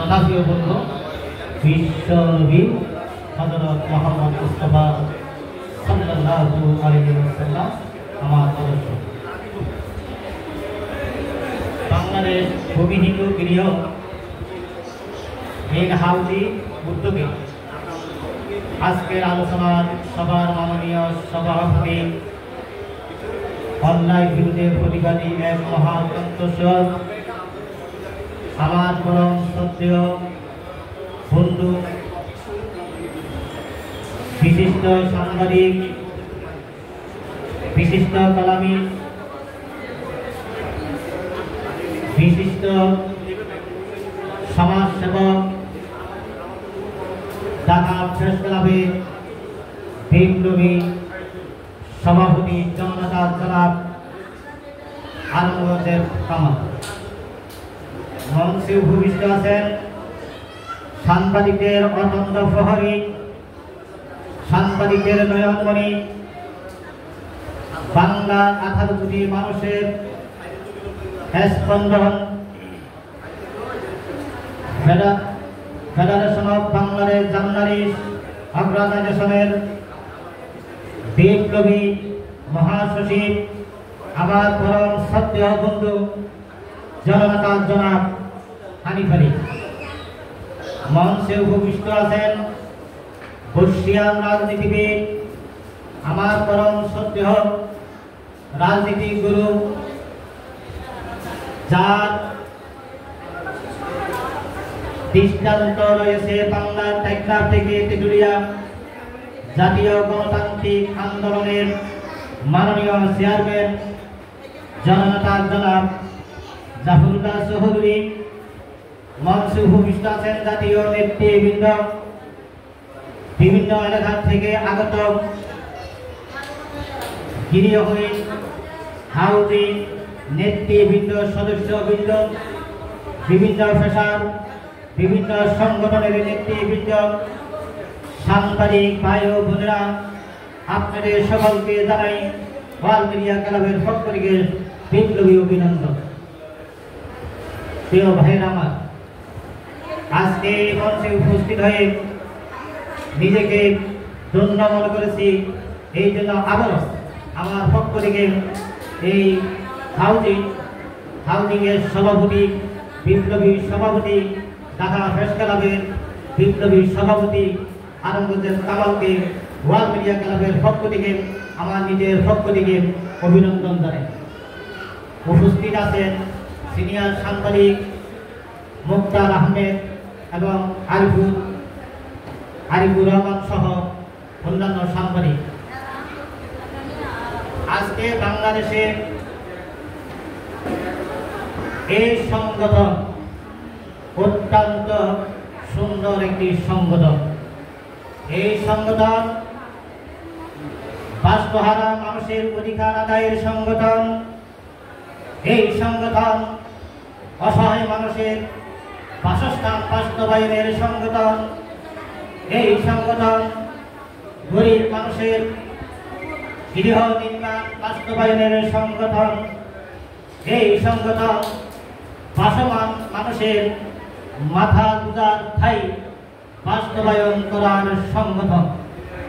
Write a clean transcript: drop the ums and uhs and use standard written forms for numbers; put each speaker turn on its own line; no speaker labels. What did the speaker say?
তথাপ্রিয় বন্ধু বিশ্বনবী হযরত মুহাম্মদ মুস্তাফা সাল্লাল্লাহু আলাইহি ওয়াসাল্লাম আমার আদর্শ। বাংলাদেশ ভূমি হিন্দু গৃহ মেন হাউজি উদ্যোগে আজকের আলোচনার সভার মাননীয় সভাপতি অন্যায় বিরুদ্ধে প্রতিবাদী এক মহান কণ্ঠস্বর আমার পরম শ্রদ্ধেয় বন্ধু বিশিষ্ট সাংবাদিক বিশিষ্ট কলামী বিশিষ্ট সমাজসেবক ঢাকা প্রেস ক্লাবের বিপ্লবী সভাপতি জননেতা জনাব আলমগীর কামাল মঞ্চে উপবিষ্ট আছেন সাংবাদিকদের অনন্ত প্রহরী, সাংবাদিকদের নয়নমণি, বাংলার 18 কোটি মানুষের স্পন্দন, ফেডারেশন অফ বাংলাদেশ জার্নালিস্ট অর্গানাইজেশনের বিপ্লবী মহাসচিব আমার পরম শ্রদ্ধেয় বন্ধু জননেতা জনাব হানিফ আলী। মঞ্চে উপবিষ্ট আছেন বর্ষিয়ান রাজনীতিবিদ আমার পরম শ্রদ্ধেয় রাজনীতি গুরু, যার দৃষ্টান্ত রয়েছে বাংলার টেকনাফ থেকে তেঁতুলিয়া জাতীয় গণতান্ত্রিক আন্দোলনের মাননীয় চেয়ারম্যান জননেতা জনাব জাফরুল্লাহ চৌধুরী। মঞ্চে উপবিষ্ট আছেন জাতীয় নেতৃবৃন্দ, বিভিন্ন এলাকা থেকে আগত গৃহহীন হাউজি নেতৃবৃন্দ, সদস্যবৃন্দ, বিভিন্ন পেশার বিভিন্ন সংগঠনের নেতৃবৃন্দ, সাংবাদিক ভাই ও বোনেরা, আপনাদের সকলকে জানাই ওয়াল মিডিয়া ক্লাবের পক্ষ থেকে বিপ্লবী অভিনন্দন। প্রিয় ভাইয়েরা আমার, আজকে মঞ্চে উপস্থিত হয়ে নিজেকে ধন্য মনে করেছি, এই জন্য আবারও আমার পক্ষ থেকে এই হাউজিং এর সভাপতি, বিপ্লবী সভাপতি, ঢাকা প্রেস ক্লাবের বিপ্লবী সভাপতি আলমগীর কামালকে ওয়াল মিডিয়া ক্লাবের পক্ষ থেকে আমার নিজের পক্ষ থেকে অভিনন্দন জানাই। উপস্থিত আছেন সিনিয়র সাংবাদিক মুক্তার আহমেদ এবং আরিফুর রহমান সহ অন্যান্য সাংবাদিক। আজকে বাংলাদেশে এই সংগঠন অত্যন্ত সুন্দর একটি সংগঠন। এই সংগঠন বাস্তহারা মানুষের অধিকার আদায়ের সংগঠন। এই সংগঠন অসহায় মানুষের বাসস্থান বাস্তবায়নের সংগঠন। এই সংগঠন গরিব মানুষের গৃহ নির্মাণ বাস্তবায়নের সংগঠন। এই সংগঠন ভাসমান মানুষের মাথা গুজার ঠাই বাস্তবায়ন করার সংগঠন।